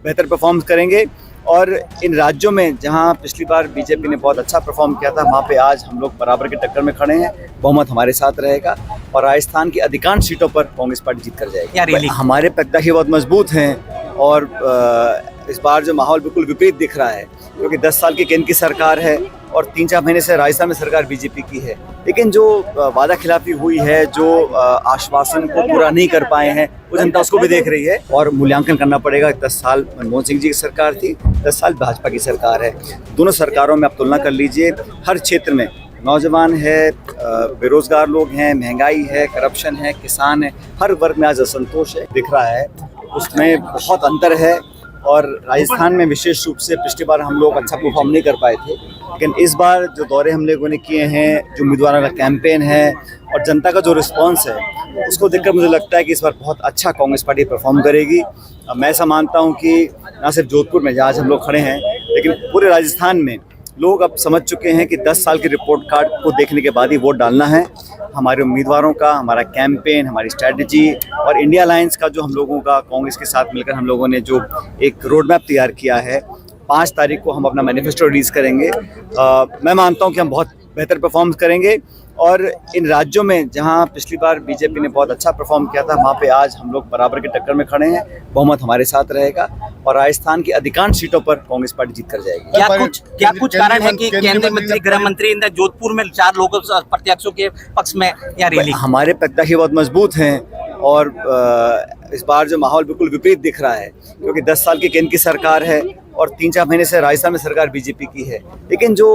बेहतर परफॉर्म करेंगे। और इन राज्यों में जहां पिछली बार बीजेपी ने बहुत अच्छा परफॉर्म किया था, वहां पे आज हम लोग बराबर की टक्कर में खड़े हैं। बहुमत हमारे साथ रहेगा और राजस्थान की अधिकांश सीटों पर कांग्रेस पार्टी जीत कर जाएगी। हमारे प्रत्याशी बहुत मजबूत हैं और इस बार जो माहौल बिल्कुल विपरीत दिख रहा है, क्योंकि 10 साल की केंद्र की सरकार है और 3-4 महीने से राजस्थान में सरकार बीजेपी की है। लेकिन जो वादा खिलाफी हुई है, जो आश्वासन को पूरा नहीं कर पाए हैं, वो जनता उसको भी देख रही है और मूल्यांकन करना पड़ेगा। 10 साल मनमोहन सिंह जी की सरकार थी, 10 साल भाजपा की सरकार है। दोनों सरकारों में आप तुलना कर लीजिए, हर क्षेत्र में नौजवान है, बेरोजगार लोग हैं, महंगाई है, करप्शन है, किसान है, हर वर्ग में आज असंतोष है दिख रहा है। उसमें बहुत अंतर है और राजस्थान में विशेष रूप से पिछली बार हम लोग अच्छा परफॉर्म नहीं कर पाए थे, लेकिन इस बार जो दौरे हम लोगों ने किए हैं, जो उम्मीदवारों का कैंपेन है और जनता का जो रिस्पांस है, उसको देखकर मुझे लगता है कि इस बार बहुत अच्छा कांग्रेस पार्टी परफॉर्म करेगी। मैं ऐसा मानता हूं कि न सिर्फ जोधपुर में जहाँ आज हम लोग खड़े हैं, लेकिन पूरे राजस्थान में लोग अब समझ चुके हैं कि 10 साल के रिपोर्ट कार्ड को देखने के बाद ही वोट डालना है। हमारे उम्मीदवारों का, हमारा कैंपेन, हमारी स्ट्रैटेजी और इंडिया अलायंस का जो हम लोगों का कांग्रेस के साथ मिलकर हम लोगों ने जो एक रोड मैप तैयार किया है, 5 तारीख को हम अपना मैनिफेस्टो रिलीज करेंगे। मैं मानता हूं कि हम बहुत बेहतर परफॉर्म करेंगे और इन राज्यों में जहां पिछली बार बीजेपी ने बहुत अच्छा परफॉर्म किया था, वहां पे आज हम लोग बराबर की टक्कर में खड़े हैं। बहुमत हमारे साथ रहेगा और राजस्थान की अधिकांश सीटों पर कांग्रेस पार्टी जीत कर जाएगी। क्या कुछ कारण है कि केंद्रीय मंत्री, गृह मंत्री जोधपुर में 4 लोगों प्रत्याशियों के पक्ष में या रैली? हमारे प्रत्याशी बहुत मजबूत हैं और इस बार जो माहौल बिल्कुल विपरीत दिख रहा है, क्योंकि 10 साल की केंद्र की सरकार है और 3-4 महीने से राजस्थान में सरकार बीजेपी की है। लेकिन जो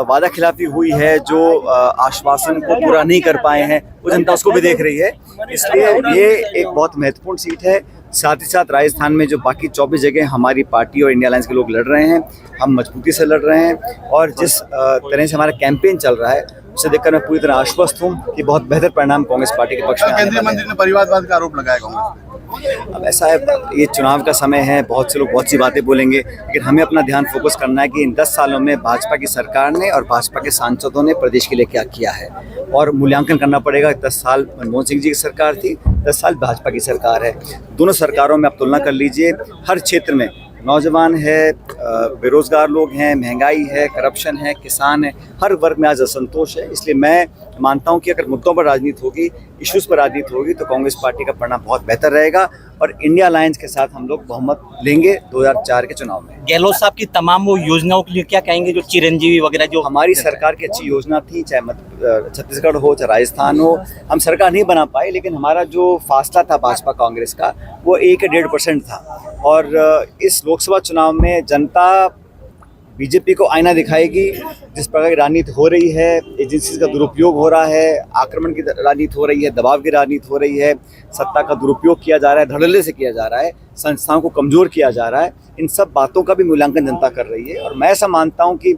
वादा खिलाफी हुई है, जो आश्वासन को पूरा नहीं कर पाए हैं, वो जनता उसको भी देख रही है। इसलिए ये एक बहुत महत्वपूर्ण सीट है। साथ ही साथ राजस्थान में जो बाकी 24 जगह हमारी पार्टी और इंडिया अलायंस के लोग लड़ रहे हैं, हम मजबूती से लड़ रहे हैं और जिस तरह से हमारा कैंपेन चल रहा है, उसे देखकर मैं पूरी तरह आश्वस्त हूँ कि बहुत बेहतर परिणाम कांग्रेस पार्टी के पक्ष में। केंद्रीय मंत्री ने परिवारवाद का आरोप लगाया कांग्रेस पे। अब ऐसा है, ये चुनाव का समय है, बहुत से लोग बहुत सी बातें बोलेंगे, लेकिन हमें अपना ध्यान फोकस करना है कि इन 10 सालों में भाजपा की सरकार ने और भाजपा के सांसदों ने प्रदेश के लिए क्या किया है और मूल्यांकन करना पड़ेगा। 10 साल मनमोहन सिंह जी की सरकार थी, 10 साल भाजपा की सरकार है। दोनों सरकारों में आप तुलना कर लीजिए, हर क्षेत्र में नौजवान है, बेरोजगार लोग हैं, महंगाई है, करप्शन है, किसान है, हर वर्ग में आज असंतोष है। इसलिए मैं मानता हूं कि अगर मुद्दों पर राजनीति होगी, इश्यूज पर राजनीति होगी, तो कांग्रेस पार्टी का परिणाम बहुत बेहतर रहेगा और इंडिया अलायंस के साथ हम लोग बहुमत लेंगे 2004 के चुनाव में। गहलोत साहब की तमाम वो योजनाओं के लिए क्या कहेंगे, जो चिरंजीवी वगैरह जो हमारी सरकार की अच्छी योजना थी, चाहे छत्तीसगढ़ हो चाहे राजस्थान हो, हम सरकार नहीं बना पाए, लेकिन हमारा जो फासला था भाजपा कांग्रेस का, वो 1 या 1.5% था। और इस लोकसभा चुनाव में जनता बीजेपी को आईना दिखाएगी। जिस प्रकार की राजनीति हो रही है, एजेंसीज का दुरुपयोग हो रहा है, आक्रमण की राजनीति हो रही है, दबाव की राजनीति हो रही है, सत्ता का दुरुपयोग किया जा रहा है, धड़ल्ले से किया जा रहा है, संस्थाओं को कमजोर किया जा रहा है, इन सब बातों का भी मूल्यांकन जनता कर रही है। और मैं ऐसा मानता हूं कि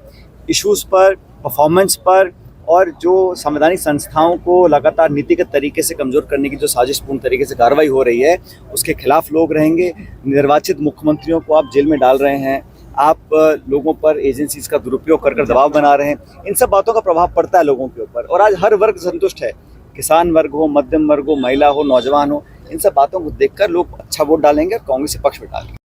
इश्यूज पर, परफॉर्मेंस पर और जो संवैधानिक संस्थाओं को लगातार नीतिगत तरीके से कमजोर करने की जो साजिशपूर्ण तरीके से कार्रवाई हो रही है, उसके खिलाफ लोग रहेंगे। निर्वाचित मुख्यमंत्रियों को आप जेल में डाल रहे हैं, आप लोगों पर एजेंसीज का दुरुपयोग कर दबाव बना रहे हैं, इन सब बातों का प्रभाव पड़ता है लोगों के ऊपर। और आज हर वर्ग संतुष्ट है, किसान वर्ग हो, मध्यम वर्ग हो, महिला हो, नौजवान हो, इन सब बातों को देखकर लोग अच्छा वोट डालेंगे और कांग्रेस के पक्ष में डालेंगे।